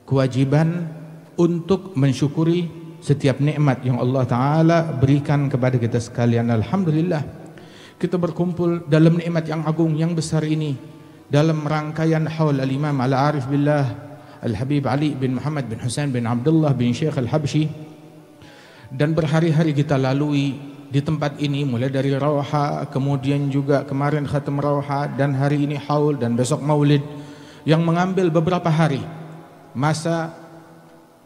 kewajiban untuk mensyukuri setiap nikmat yang Allah Ta'ala berikan kepada kita sekalian. Alhamdulillah, kita berkumpul dalam nikmat yang agung, yang besar ini, dalam rangkaian haul al-Imam al-Arif billah Al-Habib Ali bin Muhammad bin Husain bin Abdullah bin Syekh Al-Habsyi. Dan berhari-hari kita lalui di tempat ini, mulai dari Rawha, kemudian juga kemarin khatam Rawha, dan hari ini haul, dan besok maulid, yang mengambil beberapa hari masa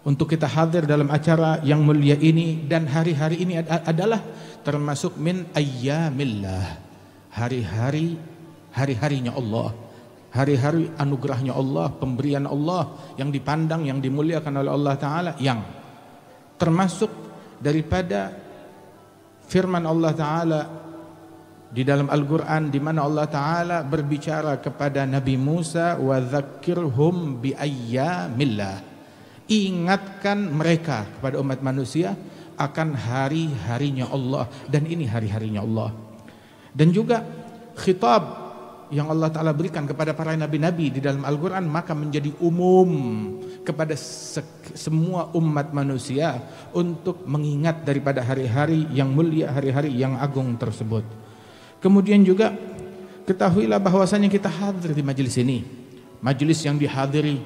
untuk kita hadir dalam acara yang mulia ini. Dan hari-hari ini adalah termasuk min ayyamillah, hari-harinya Allah, hari-hari anugerahnya Allah, pemberian Allah yang dipandang, yang dimuliakan oleh Allah Ta'ala, yang termasuk daripada firman Allah Ta'ala di dalam Al-Quran, di mana Allah Ta'ala berbicara kepada Nabi Musa, wa dzakirhum bi ayyamillah, ingatkan mereka kepada umat manusia akan hari-harinya Allah, dan ini hari-harinya Allah. Dan juga khitab yang Allah Ta'ala berikan kepada para nabi-nabi di dalam Al-Quran, maka menjadi umum kepada semua umat manusia untuk mengingat daripada hari-hari yang mulia, hari-hari yang agung tersebut. Kemudian juga ketahuilah bahwasanya kita hadir di majelis ini, majelis yang dihadiri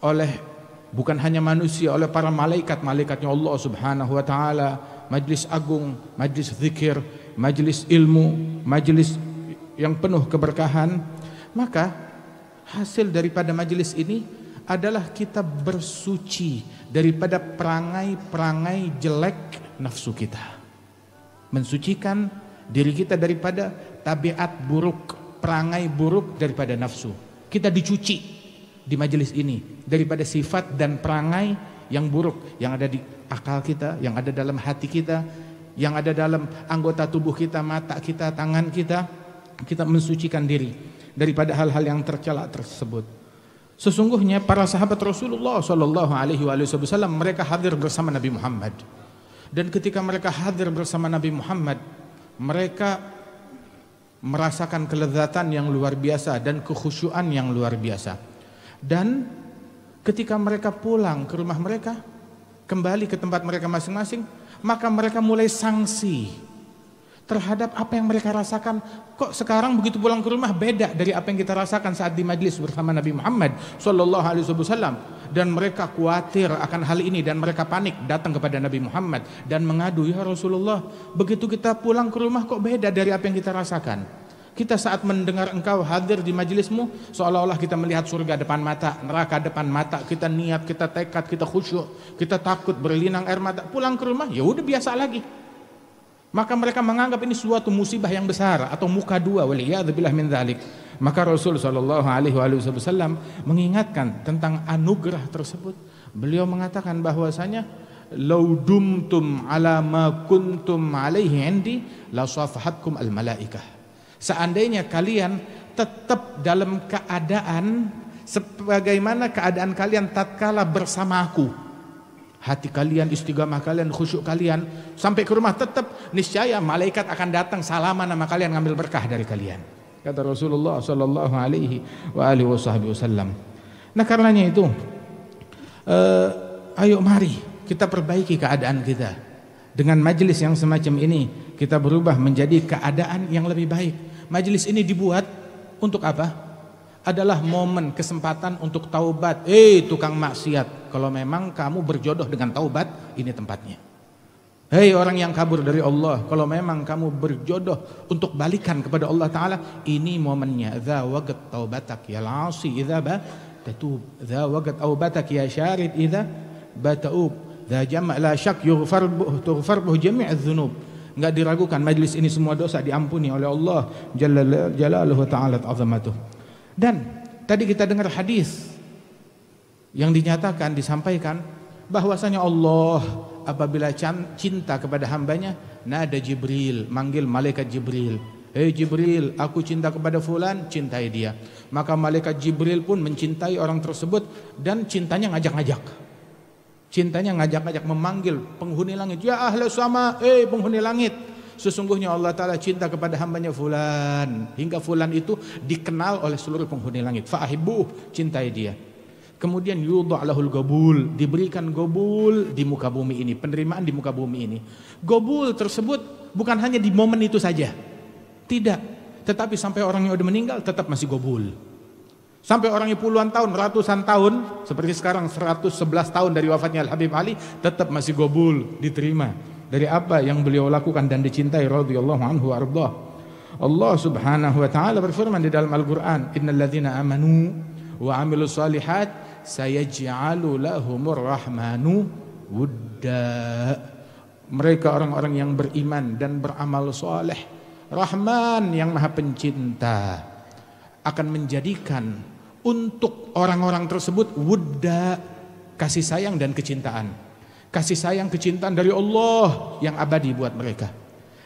oleh bukan hanya manusia, oleh para malaikat-malaikatnya Allah Subhanahu wa Ta'ala, majelis agung, majelis zikir, majelis ilmu, majelis yang penuh keberkahan. Maka hasil daripada majelis ini adalah kita bersuci daripada perangai-perangai jelek nafsu kita, mensucikan diri kita daripada tabiat buruk, perangai buruk daripada nafsu. Kita dicuci di majelis ini daripada sifat dan perangai yang buruk yang ada di akal kita, yang ada dalam hati kita, yang ada dalam anggota tubuh kita, mata kita, tangan kita. Kita mensucikan diri daripada hal-hal yang tercela tersebut. Sesungguhnya para sahabat Rasulullah Shallallahu Alaihi Wasallam, mereka hadir bersama Nabi Muhammad, dan ketika mereka hadir bersama Nabi Muhammad, mereka merasakan kelezatan yang luar biasa dan kekhusyuan yang luar biasa. Dan ketika mereka pulang ke rumah mereka, kembali ke tempat mereka masing-masing, maka mereka mulai sangsi terhadap apa yang mereka rasakan. Kok sekarang begitu pulang ke rumah beda dari apa yang kita rasakan saat di majlis bersama Nabi Muhammad Sallallahu Alaihi Wasallam. Dan mereka khawatir akan hal ini, dan mereka panik datang kepada Nabi Muhammad dan mengadu, ya Rasulullah, begitu kita pulang ke rumah kok beda dari apa yang kita rasakan. Kita saat mendengar engkau hadir di majlismu, seolah-olah kita melihat surga depan mata, neraka depan mata. Kita niat, kita tekad, kita khusyuk, kita takut, berlinang air mata. Pulang ke rumah ya udah biasa lagi. Maka mereka menganggap ini suatu musibah yang besar atau muka dua, waliyadzubillah min dzalik. Maka Rasul Shallallahu Alaihi Wasallam mengingatkan tentang anugerah tersebut. Beliau mengatakan bahwasanya lau dumtum ala ma kuntum alaihi indi la safahatkum al malaikah. Seandainya kalian tetap dalam keadaan sebagaimana keadaan kalian tatkala bersamaku, hati kalian, istiqamah kalian, khusyuk kalian, sampai ke rumah tetap niscaya malaikat akan datang salaman sama kalian, ngambil berkah dari kalian, kata Rasulullah Sallallahu Alaihi Wasallam. Nah karenanya itu ayo mari kita perbaiki keadaan kita dengan majelis yang semacam ini. Kita berubah menjadi keadaan yang lebih baik. Majelis ini dibuat untuk apa? Adalah momen, kesempatan untuk taubat. Tukang maksiat, kalau memang kamu berjodoh dengan taubat, ini tempatnya. Hei orang yang kabur dari Allah, kalau memang kamu berjodoh untuk balikan kepada Allah Ta'ala, ini momennya. Dza waqat taubatak ya al-asi idza batub, dza waqat taubatak ya syarid idza bataub, dza jama' la syak tughfar buh jami' adz-dzunub. Enggak diragukan, majlis ini semua dosa diampuni oleh Allah Jalla Jalaluhu Ta'ala azamatuh. Dan tadi kita dengar hadis yang dinyatakan, disampaikan bahwasanya Allah apabila cinta kepada hambanya, nada Jibril, manggil malaikat Jibril. Hei Jibril, aku cinta kepada fulan, cintai dia. Maka malaikat Jibril pun mencintai orang tersebut, dan cintanya ngajak-ngajak. Cintanya ngajak-ngajak, memanggil penghuni langit, ya ahla sama, penghuni langit, sesungguhnya Allah Ta'ala cinta kepada hambanya fulan, hingga fulan itu dikenal oleh seluruh penghuni langit. Fa'ahibbuh, cintai dia. Kemudian yudha' lahul gobul, diberikan gobul di muka bumi ini, penerimaan di muka bumi ini. Gobul tersebut bukan hanya di momen itu saja, tidak, tetapi sampai orangnya udah meninggal tetap masih gobul. Sampai orangnya puluhan tahun, ratusan tahun, seperti sekarang 111 tahun dari wafatnya Al-Habib Ali, tetap masih gobul, diterima dari apa yang beliau lakukan dan dicintai radhiyallahu anhu warḍah. Allah Subhanahu wa taala berfirman di dalam Al-Qur'an, innal ladzina amanu wa 'amilus shalihat sayaj'alu lahumur rahmanu wudda. Mereka orang-orang yang beriman dan beramal soleh, Rahman yang maha pencinta akan menjadikan untuk orang-orang tersebut wudda, kasih sayang dan kecintaan. Kasih sayang kecintaan dari Allah yang abadi buat mereka.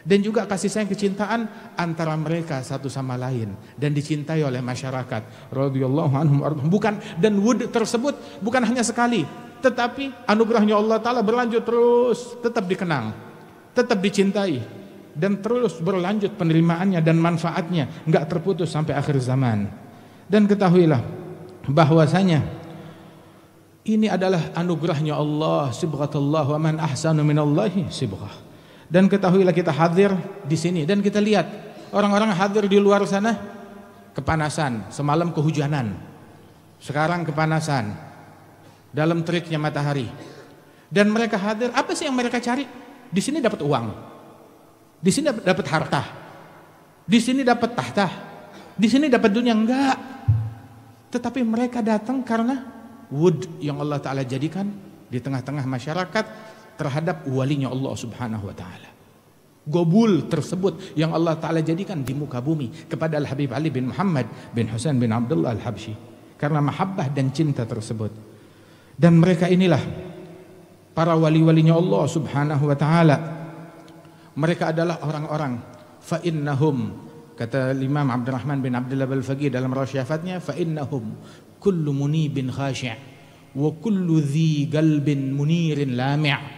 Dan juga kasih sayang kecintaan antara mereka satu sama lain dan dicintai oleh masyarakat radhiyallahu anhum. Bukan, dan wud tersebut bukan hanya sekali, tetapi anugerahnya Allah Ta'ala berlanjut terus, tetap dikenang, tetap dicintai, dan terus berlanjut penerimaannya dan manfaatnya, enggak terputus sampai akhir zaman. Dan ketahuilah bahwasanya ini adalah anugerahnya Allah, sibghatullah, wa man ahsanu minallahi sibghah. Dan ketahuilah kita hadir di sini dan kita lihat orang-orang hadir di luar sana kepanasan, semalam kehujanan, sekarang kepanasan dalam teriknya matahari. Dan mereka hadir, apa sih yang mereka cari? Di sini dapat uang, di sini dapat harta, di sini dapat tahta, di sini dapat dunia, enggak. Tetapi mereka datang karena wud yang Allah Ta'ala jadikan di tengah-tengah masyarakat terhadap walinya Allah Subhanahu wa taala. Gobul tersebut yang Allah Ta'ala jadikan di muka bumi kepada Al-Habib Ali bin Muhammad bin Husain bin Abdullah Al-Habsyi karena mahabbah dan cinta tersebut. Dan mereka inilah para wali-walinya Allah Subhanahu wa taala. Mereka adalah orang-orang fa innahum, kata Imam Abdurrahman bin Abdullah Al-Faqih dalam rasyafatnya, fa innahum kullu munibin khashi' wa kullu dhi qalbin munirin lami'.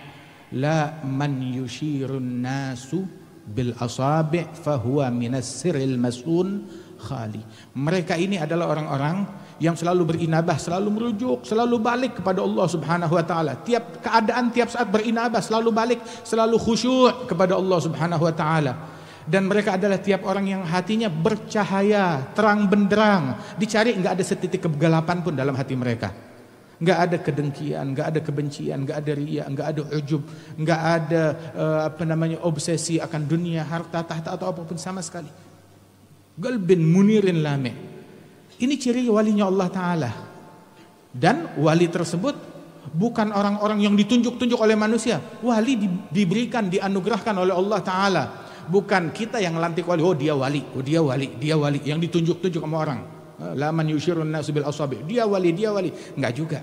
La man yushirun nasu bil asabi' fahuwa minas sirril masun khali. Mereka ini adalah orang-orang yang selalu berinabah, selalu merujuk, selalu balik kepada Allah Subhanahu wa taala. Tiap keadaan, tiap saat berinabah, selalu balik, selalu khusyuk kepada Allah Subhanahu wa taala. Dan mereka adalah tiap orang yang hatinya bercahaya, terang benderang, dicari enggak ada setitik kegelapan pun dalam hati mereka. Enggak ada kedengkian, enggak ada kebencian, enggak ada riya, enggak ada ujub, enggak ada obsesi akan dunia, harta, tahta atau apapun sama sekali. Qalbin munirin lami'. Ini ciri walinya Allah Ta'ala. Dan wali tersebut bukan orang-orang yang ditunjuk-tunjuk oleh manusia. Wali diberikan, dianugerahkan oleh Allah Ta'ala. Bukan kita yang lantik wali, oh dia wali, oh dia wali, dia wali, yang ditunjuk-tunjuk sama orang. La man yushirun nasu bil asabi', dia wali, dia wali. Enggak juga.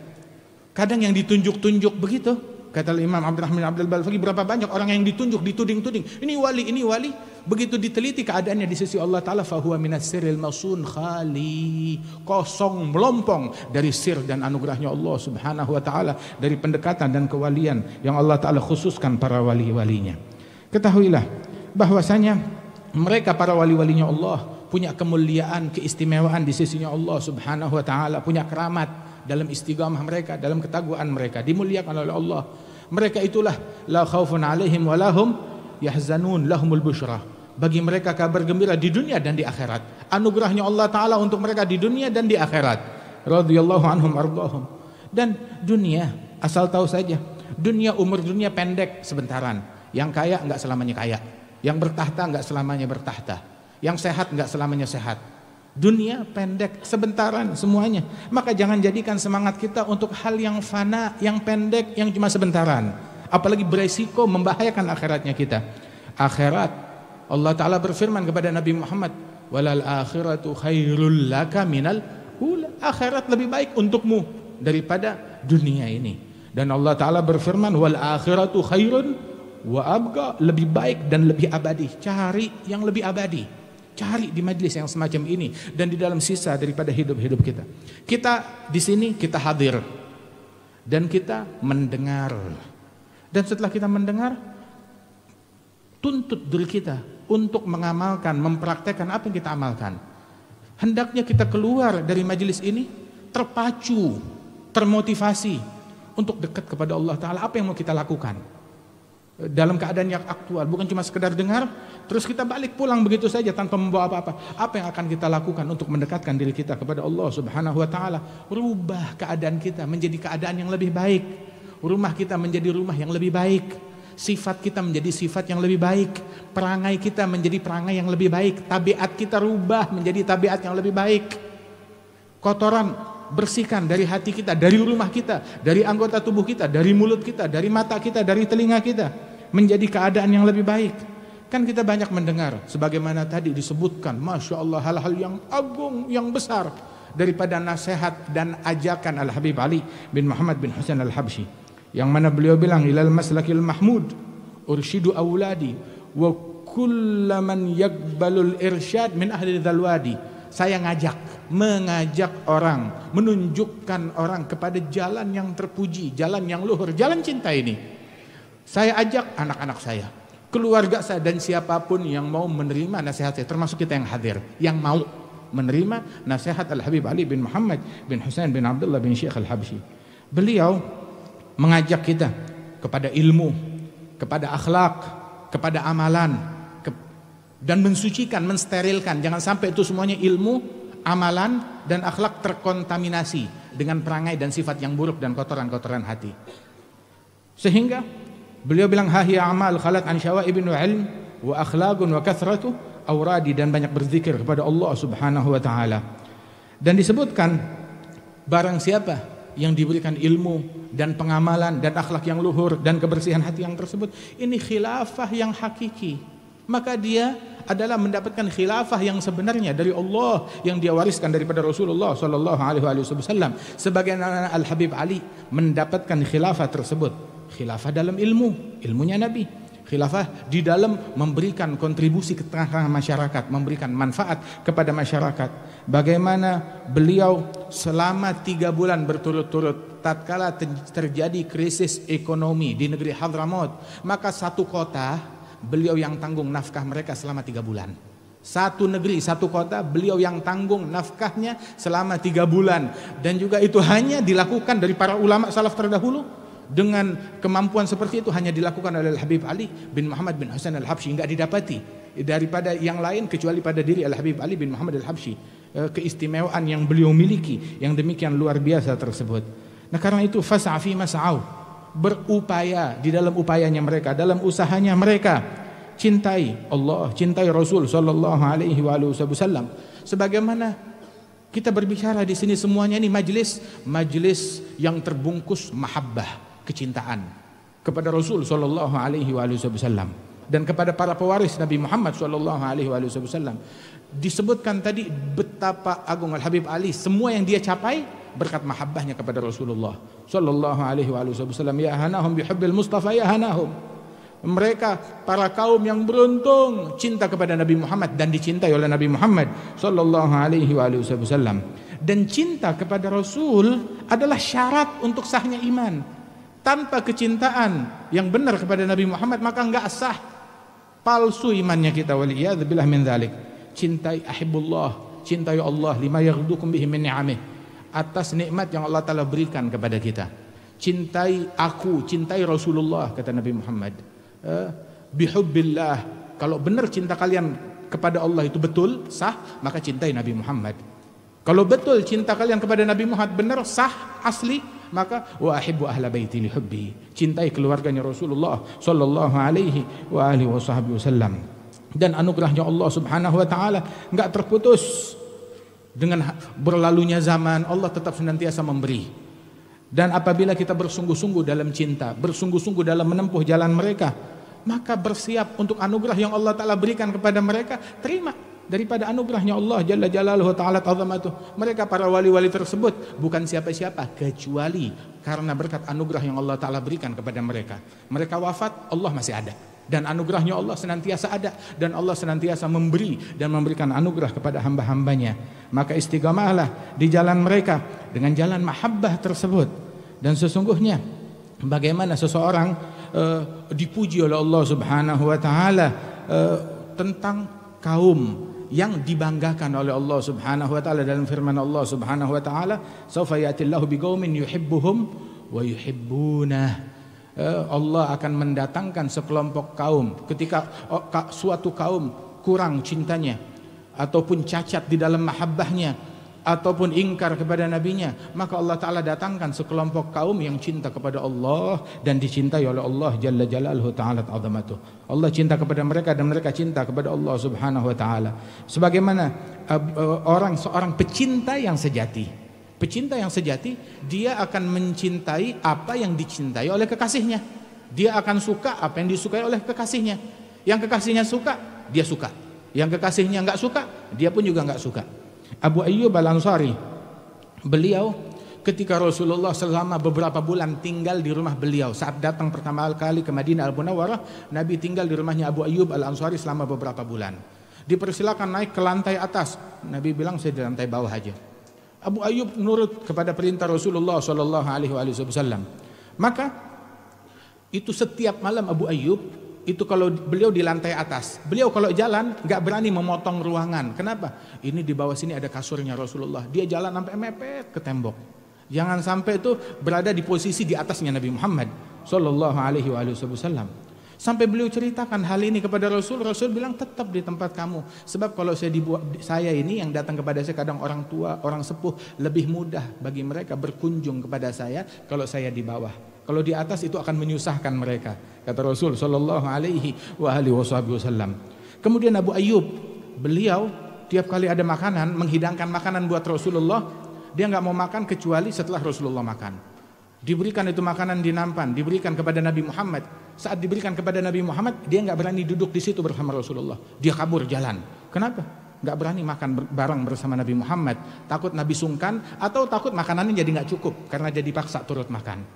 Kadang yang ditunjuk-tunjuk begitu, kata Imam Abdurrahman bin Abdul Balfaqi, berapa banyak orang yang ditunjuk, dituding-tuding, ini wali, ini wali. Begitu diteliti keadaannya di sisi Allah Ta'ala, fahuwa minas sirril masun khali, kosong, melompong dari sir dan anugerahnya Allah Subhanahu wa taala, dari pendekatan dan kewalian yang Allah Ta'ala khususkan para wali-walinya. Ketahuilah bahwasanya mereka para wali-walinya Allah punya kemuliaan, keistimewaan di sisinya Allah Subhanahu wa taala, punya keramat dalam istiqamah mereka, dalam ketakwaan mereka, dimuliakan oleh Allah. Mereka itulah la khaufun alaihim wa lahum yahzanun, lahumul busyra. Bagi mereka kabar gembira di dunia dan di akhirat. Anugerahnya Allah Ta'ala untuk mereka di dunia dan di akhirat. Radhiyallahu anhum ardhahum. Dan dunia, asal tahu saja, dunia, umur dunia pendek sebentaran. Yang kaya enggak selamanya kaya, yang bertahta enggak selamanya bertahta, yang sehat enggak selamanya sehat. Dunia pendek, sebentaran semuanya. Maka jangan jadikan semangat kita untuk hal yang fana, yang pendek, yang cuma sebentaran. Apalagi beresiko membahayakan akhiratnya kita. Akhirat, Allah Ta'ala berfirman kepada Nabi Muhammad, walal akhiratu khairul laka minal ula. Akhirat lebih baik untukmu daripada dunia ini. Dan Allah Ta'ala berfirman, wal akhiratu khairun wa abqa, lebih baik dan lebih abadi. Cari yang lebih abadi. Cari di majlis yang semacam ini dan di dalam sisa daripada hidup-hidup kita. Kita di sini, kita hadir dan kita mendengar. Dan setelah kita mendengar, tuntut diri kita untuk mengamalkan, mempraktekkan apa yang kita amalkan. Hendaknya kita keluar dari majlis ini terpacu, termotivasi untuk dekat kepada Allah Ta'ala, apa yang mau kita lakukan? Dalam keadaan yang aktual, bukan cuma sekedar dengar terus kita balik pulang begitu saja tanpa membawa apa-apa. Apa yang akan kita lakukan untuk mendekatkan diri kita kepada Allah Subhanahu wa taala? Rubah keadaan kita menjadi keadaan yang lebih baik. Rumah kita menjadi rumah yang lebih baik. Sifat kita menjadi sifat yang lebih baik. Perangai kita menjadi perangai yang lebih baik. Tabiat kita rubah menjadi tabiat yang lebih baik. Kotoran bersihkan dari hati kita, dari rumah kita, dari anggota tubuh kita, dari mulut kita, dari mata kita, dari telinga kita, menjadi keadaan yang lebih baik. Kan kita banyak mendengar sebagaimana tadi disebutkan, Masya Allah, hal-hal yang agung, yang besar daripada nasihat dan ajakan Al-Habib Ali bin Muhammad bin Husain Al-Habsyi, yang mana beliau bilang, ilal maslakil mahmud urshidu awladi wa kullaman yakbalul irsyad min ahli dzalwadi. Saya mengajak orang, menunjukkan orang kepada jalan yang terpuji, jalan yang luhur, jalan cinta ini. Saya ajak anak-anak saya, keluarga saya, dan siapapun yang mau menerima nasihat saya, termasuk kita yang hadir, yang mau menerima nasihat Al-Habib Ali bin Muhammad bin Husain bin Abdullah bin Syekh Al-Habsyi. Beliau mengajak kita kepada ilmu, kepada akhlak, kepada amalan, dan mensucikan, mensterilkan. Jangan sampai itu semuanya ilmu, amalan, dan akhlak terkontaminasi dengan perangai dan sifat yang buruk dan kotoran-kotoran hati. Sehingga beliau bilang, hahiya amal khalat an syawaibin wa ilm wa akhlaqun wa kathratu awradi, dan banyak berzikir kepada Allah Subhanahu wa taala. Dan disebutkan, barang siapa yang diberikan ilmu dan pengamalan dan akhlak yang luhur dan kebersihan hati yang tersebut, ini khilafah yang hakiki, maka dia adalah mendapatkan khilafah yang sebenarnya dari Allah, yang dia wariskan daripada Rasulullah sallallahu alaihi wasallam. Sebagaimana Al-Habib Ali mendapatkan khilafah tersebut, khilafah dalam ilmu, ilmunya Nabi, khilafah di dalam memberikan kontribusi ke tengah-tengah masyarakat, memberikan manfaat kepada masyarakat. Bagaimana beliau selama 3 bulan berturut-turut, tatkala terjadi krisis ekonomi di negeri Hadramaut, maka satu kota beliau yang tanggung nafkah mereka selama 3 bulan. Satu negeri, satu kota, beliau yang tanggung nafkahnya selama 3 bulan. Dan juga itu hanya dilakukan dari para ulama salaf terdahulu. Dengan kemampuan seperti itu hanya dilakukan oleh Al-Habib Ali bin Muhammad bin Husain Al-Habsyi, enggak didapati daripada yang lain kecuali pada diri Al-Habib Ali bin Muhammad Al-Habsyi. Keistimewaan yang beliau miliki yang demikian luar biasa tersebut. Nah, karena itu fas'a fi mas'au, berupaya di dalam upayanya mereka, dalam usahanya mereka, cintai Allah, cintai Rasul sallallahu alaihi wasallam. Sebagaimana kita berbicara di sini semuanya ini majlis yang terbungkus mahabbah, kecintaan kepada Rasul sallallahu alaihi wasallam dan kepada para pewaris Nabi Muhammad sallallahu alaihi wasallam. Disebutkan tadi betapa agung Al-Habib Ali, semua yang dia capai berkat mahabbahnya kepada Rasulullah sallallahu alaihi wasallam. Ya hanahum bihubbil Mustafa, ya hanahum. Mereka para kaum yang beruntung cinta kepada Nabi Muhammad dan dicintai oleh Nabi Muhammad sallallahu alaihi wasallam. Dan cinta kepada Rasul adalah syarat untuk sahnya iman. Tanpa kecintaan yang benar kepada Nabi Muhammad maka enggak sah, palsu imannya kita, waliyadzubillah min dzalik. Cintai ahibullah, cintai Allah, lima yaghdukum bihi min ni'amih, atas nikmat yang Allah Ta'ala berikan kepada kita. Cintai aku, cintai Rasulullah, kata Nabi Muhammad. Bihubbillah, kalau benar cinta kalian kepada Allah itu betul, sah, maka cintai Nabi Muhammad. Kalau betul cinta kalian kepada Nabi Muhammad benar, sah, asli, maka wa ahibbu ahla baiti li hubbi, cintai keluarganya Rasulullah sallallahu alaihi wa alihi wasallam. Dan anugerahnya Allah Subhanahu wa taala enggak terputus. Dengan berlalunya zaman, Allah tetap senantiasa memberi. Dan apabila kita bersungguh-sungguh dalam cinta, bersungguh-sungguh dalam menempuh jalan mereka, maka bersiap untuk anugerah yang Allah Ta'ala berikan kepada mereka, terima daripada anugerahnya Allah Jalla Jalaluhu Ta'ala Ta'zamatuh. Mereka para wali-wali tersebut bukan siapa-siapa kecuali karena berkat anugerah yang Allah Ta'ala berikan kepada mereka. Mereka wafat, Allah masih ada, dan anugerahnya Allah senantiasa ada, dan Allah senantiasa memberi dan memberikan anugerah kepada hamba-hambanya. Maka istiqamahlah di jalan mereka dengan jalan mahabbah tersebut. Dan sesungguhnya bagaimana seseorang dipuji oleh Allah Subhanahu wa taala tentang kaum yang dibanggakan oleh Allah Subhanahu wa taala dalam firman Allah Subhanahu wa taala, "Saufa ya'tillahu biqaumin yuhibbuhum wa yuhibbunah." Allah akan mendatangkan sekelompok kaum ketika suatu kaum kurang cintanya ataupun cacat di dalam mahabbahnya ataupun ingkar kepada nabinya, maka Allah Ta'ala datangkan sekelompok kaum yang cinta kepada Allah dan dicintai oleh Allah Jalla Jalaluhu Ta'ala Azamatuh. Allah cinta kepada mereka dan mereka cinta kepada Allah Subhanahu wa Ta'ala. Sebagaimana seorang pecinta yang sejati. Pecinta yang sejati, dia akan mencintai apa yang dicintai oleh kekasihnya. Dia akan suka apa yang disukai oleh kekasihnya. Yang kekasihnya suka, dia suka. Yang kekasihnya enggak suka, dia pun juga enggak suka. Abu Ayyub Al-Ansari, beliau ketika Rasulullah selama beberapa bulan tinggal di rumah beliau, saat datang pertama kali ke Madinah Al-Munawwarah, Nabi tinggal di rumahnya Abu Ayyub Al-Ansari selama beberapa bulan. Dipersilakan naik ke lantai atas, Nabi bilang saya di lantai bawah aja. Abu Ayyub nurut kepada perintah Rasulullah Shallallahu Alaihi Wasallam. Maka itu setiap malam Abu Ayyub itu kalau beliau di lantai atas, beliau kalau jalan nggak berani memotong ruangan. Kenapa? Ini di bawah sini ada kasurnya Rasulullah. Dia jalan sampai mepet ke tembok. Jangan sampai itu berada di posisi di atasnya Nabi Muhammad Sallallahu Alaihi Wasallam. Sampai beliau ceritakan hal ini kepada Rasul. Rasul bilang tetap di tempat kamu. Sebab kalau saya ini yang datang kepada saya kadang orang tua, orang sepuh, lebih mudah bagi mereka berkunjung kepada saya kalau saya di bawah. Kalau di atas itu akan menyusahkan mereka, kata Rasul Sallallahu Alaihi Wasallam. Kemudian Abu Ayyub, beliau tiap kali ada makanan, menghidangkan makanan buat Rasulullah, dia nggak mau makan kecuali setelah Rasulullah makan. Diberikan itu makanan di nampan, diberikan kepada Nabi Muhammad. Saat diberikan kepada Nabi Muhammad, dia nggak berani duduk di situ bersama Rasulullah. Dia kabur jalan. Kenapa? Nggak berani makan bareng bersama Nabi Muhammad. Takut Nabi sungkan atau takut makanannya jadi nggak cukup karena jadi paksa turut makan.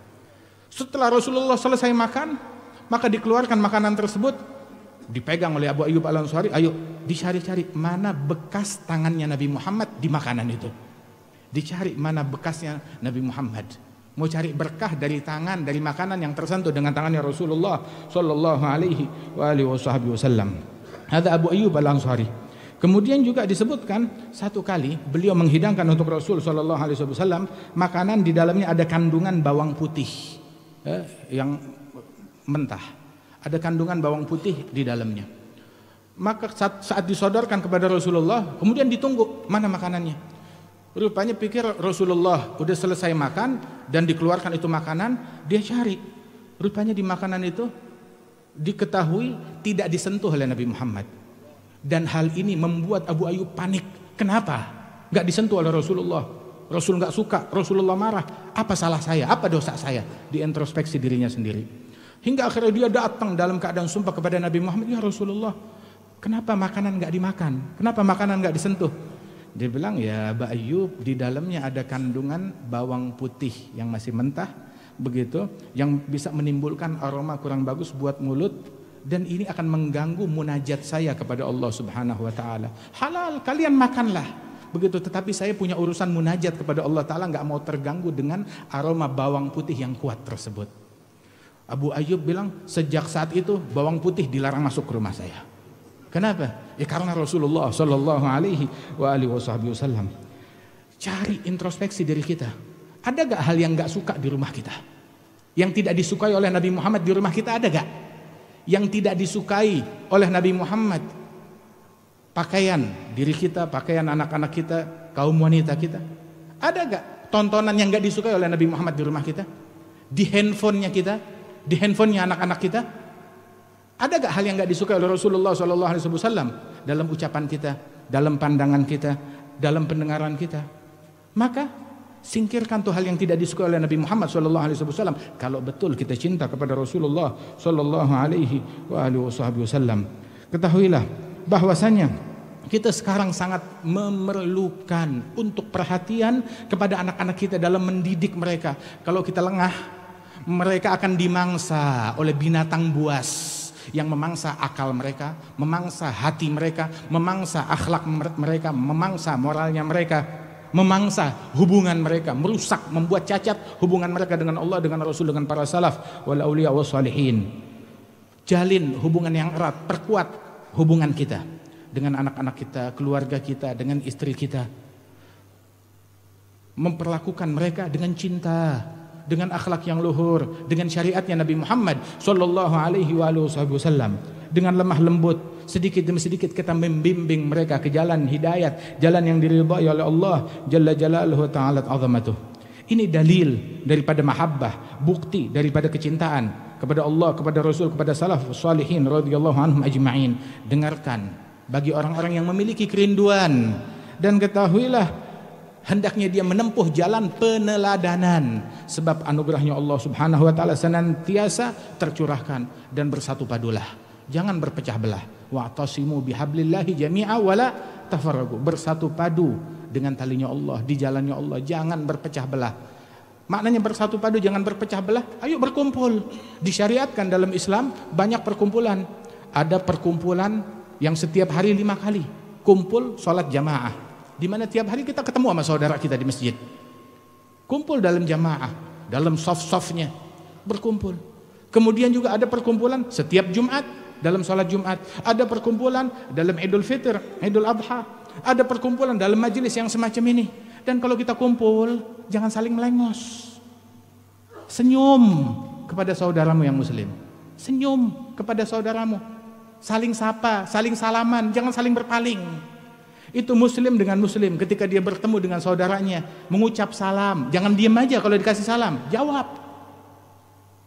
Setelah Rasulullah selesai makan, maka dikeluarkan makanan tersebut, dipegang oleh Abu Ayyub Al-Ansari. Ayo dicari-cari mana bekas tangannya Nabi Muhammad di makanan itu. Dicari mana bekasnya Nabi Muhammad. Mau cari berkah dari tangan, dari makanan yang tersentuh dengan tangannya Rasulullah Sallallahu Alaihi Wasallam. Ada Abu Ayyub Al-Ansari. Kemudian juga disebutkan satu kali beliau menghidangkan untuk Rasul Sallallahu Alaihi Wasallam makanan di dalamnya ada kandungan bawang putih. Yang mentah, ada kandungan bawang putih di dalamnya. Maka saat disodorkan kepada Rasulullah, kemudian ditunggu mana makanannya. Rupanya pikir Rasulullah udah selesai makan dan dikeluarkan itu makanan, dia cari. Rupanya di makanan itu diketahui tidak disentuh oleh Nabi Muhammad. Dan hal ini membuat Abu Ayyub panik. Kenapa? Gak disentuh oleh Rasulullah. Rasul nggak suka, Rasulullah marah. Apa salah saya? Apa dosa saya? Diintrospeksi dirinya sendiri. Hingga akhirnya dia datang dalam keadaan sumpah kepada Nabi Muhammad, ya Rasulullah, kenapa makanan nggak dimakan? Kenapa makanan nggak disentuh? Dia bilang, ya Abu Ayyub, di dalamnya ada kandungan bawang putih yang masih mentah, begitu, yang bisa menimbulkan aroma kurang bagus buat mulut, dan ini akan mengganggu munajat saya kepada Allah Subhanahu Wa Taala. Halal, kalian makanlah. Begitu, tetapi saya punya urusan munajat kepada Allah Ta'ala, gak mau terganggu dengan aroma bawang putih yang kuat tersebut. Abu Ayyub bilang, sejak saat itu bawang putih dilarang masuk ke rumah saya. Kenapa? Ya karena Rasulullah Sallallahu Alaihi Wasallam. Cari introspeksi diri kita. Ada gak hal yang gak suka di rumah kita? Yang tidak disukai oleh Nabi Muhammad di rumah kita ada gak? Yang tidak disukai oleh Nabi Muhammad, pakaian diri kita, pakaian anak-anak kita, kaum wanita kita. Ada gak tontonan yang gak disukai oleh Nabi Muhammad di rumah kita? Di handphonenya kita, di handphonenya anak-anak kita. Ada gak hal yang gak disukai oleh Rasulullah SAW dalam ucapan kita, dalam pandangan kita, dalam pendengaran kita? Maka singkirkan tuh hal yang tidak disukai oleh Nabi Muhammad SAW. Kalau betul kita cinta kepada Rasulullah SAW. Ketahuilah bahwasanya kita sekarang sangat memerlukan untuk perhatian kepada anak-anak kita dalam mendidik mereka. Kalau kita lengah, mereka akan dimangsa oleh binatang buas yang memangsa akal mereka, memangsa hati mereka, memangsa akhlak mereka, memangsa moralnya mereka, memangsa hubungan mereka, merusak, membuat cacat hubungan mereka dengan Allah, dengan Rasul, dengan para salaf wal auliya was salihin. Jalin hubungan yang erat, perkuat hubungan kita. dengan anak-anak kita, keluarga kita, dengan istri kita. Memperlakukan mereka dengan cinta, dengan akhlak yang luhur, dengan syariatnya Nabi Muhammad sallallahu alaihi wasallam, dengan lemah lembut. Sedikit demi sedikit kita membimbing mereka ke jalan hidayat, jalan yang diridhai oleh Allah jalla jalaluhu ta'ala azamatuh. Ini dalil daripada mahabbah, bukti daripada kecintaan kepada Allah, kepada Rasul, kepada salaf salihin radhiyallahu anhum ajma'in. Dengarkan bagi orang-orang yang memiliki kerinduan, dan ketahuilah hendaknya dia menempuh jalan peneladanan, sebab anugerahnya Allah subhanahu wa ta'ala senantiasa tercurahkan. Dan bersatu padulah, jangan berpecah belah. Wa'tasimu bihablillahi jami'a wala tafarraqu. Bersatu padu dengan talinya Allah, di jalannya Allah, jangan berpecah belah. Maknanya bersatu padu, jangan berpecah belah. Ayo berkumpul. Disyariatkan dalam Islam banyak perkumpulan. Ada perkumpulan yang setiap hari 5 kali kumpul sholat jamaah, di mana tiap hari kita ketemu sama saudara kita di masjid. Kumpul dalam jamaah, dalam saf-safnya berkumpul. Kemudian juga ada perkumpulan setiap Jumat dalam sholat Jumat. Ada perkumpulan dalam Idul Fitr, Idul Adha. Ada perkumpulan dalam majelis yang semacam ini. Dan kalau kita kumpul, jangan saling melengos. Senyum kepada saudaramu yang muslim. Senyum kepada saudaramu. Saling sapa, saling salaman, jangan saling berpaling. Itu muslim dengan muslim ketika dia bertemu dengan saudaranya, mengucap salam. Jangan diam aja kalau dikasih salam, jawab.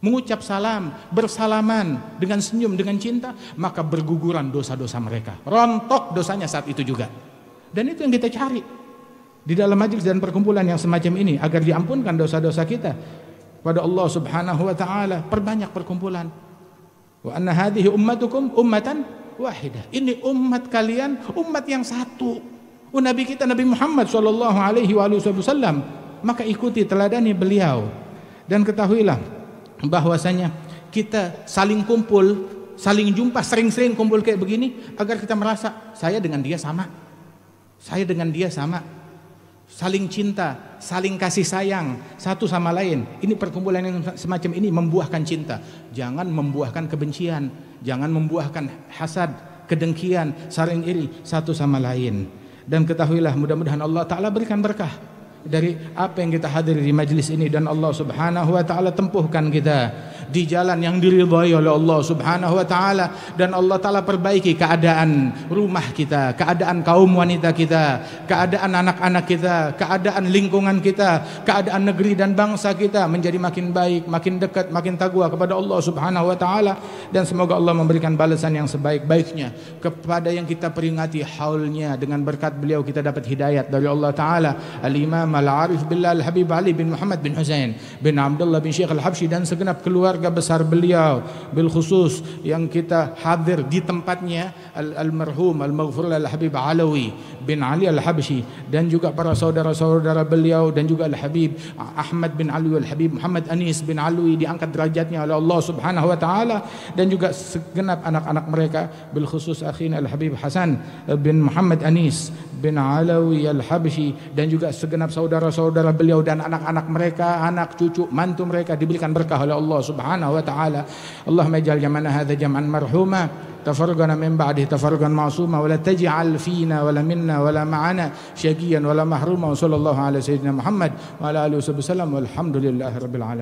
Mengucap salam, bersalaman dengan senyum, dengan cinta, maka berguguran dosa-dosa mereka. Rontok dosanya saat itu juga. Dan itu yang kita cari di dalam majelis dan perkumpulan yang semacam ini, agar diampunkan dosa-dosa kita pada Allah subhanahu wa ta'ala. Perbanyak perkumpulan. Wa anna hadhihi ummatukum ummatan wahidah. Ini umat kalian, umat yang satu. Nabi kita Nabi Muhammad sallallahu alaihi wasallam, maka ikuti, teladani beliau. Dan ketahuilah bahwasanya kita saling kumpul, saling jumpa, sering-sering kumpul kayak begini, agar kita merasa saya dengan dia sama, saya dengan dia sama, saling cinta, saling kasih sayang satu sama lain. Ini perkumpulan yang semacam ini membuahkan cinta, jangan membuahkan kebencian, jangan membuahkan hasad, kedengkian, saling iri satu sama lain. Dan ketahuilah, mudah-mudahan Allah Ta'ala berikan berkah dari apa yang kita hadiri di majlis ini, dan Allah subhanahu wa ta'ala tempuhkan kita di jalan yang diridhai oleh Allah subhanahu wa ta'ala, dan Allah ta'ala perbaiki keadaan rumah kita, keadaan kaum wanita kita, keadaan anak-anak kita, keadaan lingkungan kita, keadaan negeri dan bangsa kita menjadi makin baik, makin dekat, makin taqwa kepada Allah subhanahu wa ta'ala. Dan semoga Allah memberikan balasan yang sebaik-baiknya kepada yang kita peringati haulnya. Dengan berkat beliau kita dapat hidayat dari Allah ta'ala. Al-Imam Al-Arif Billah Al-Habib Ali bin Muhammad bin Husain bin Abdullah bin Syekh Al-Habsyi, dan segenap keluarga besar beliau, bil khusus yang kita hadir di tempatnya, Al-Marhum Al-Maghfur Al-Habib Alawi bin Ali Al-Habsyi, dan juga para saudara-saudara beliau, dan juga Al-Habib Ahmad bin Alwi, Al-Habib Muhammad Anis bin Alwi, diangkat derajatnya oleh Allah subhanahu wa ta'ala, dan juga segenap anak-anak mereka, bil khusus akhina Al-Habib Hasan bin Muhammad Anis bin Alawi Al-Habsyi, dan juga segenap saudara-saudara beliau dan anak-anak mereka, anak cucu mantu mereka, diberikan berkah oleh Allah subhanahu wa ta'ala. Allahumma ij'al jam'ana hadha jam'an marhuma, tafarraqana min ba'dihi tafarruqan ma'suma, wa la taj'al fina wa la minna wa la ma'ana syaqiyan wa la mahruma. Wa sallallahu ala sayyidina Muhammad wa ala alihi wasallam, walhamdulillahi rabbil alamin.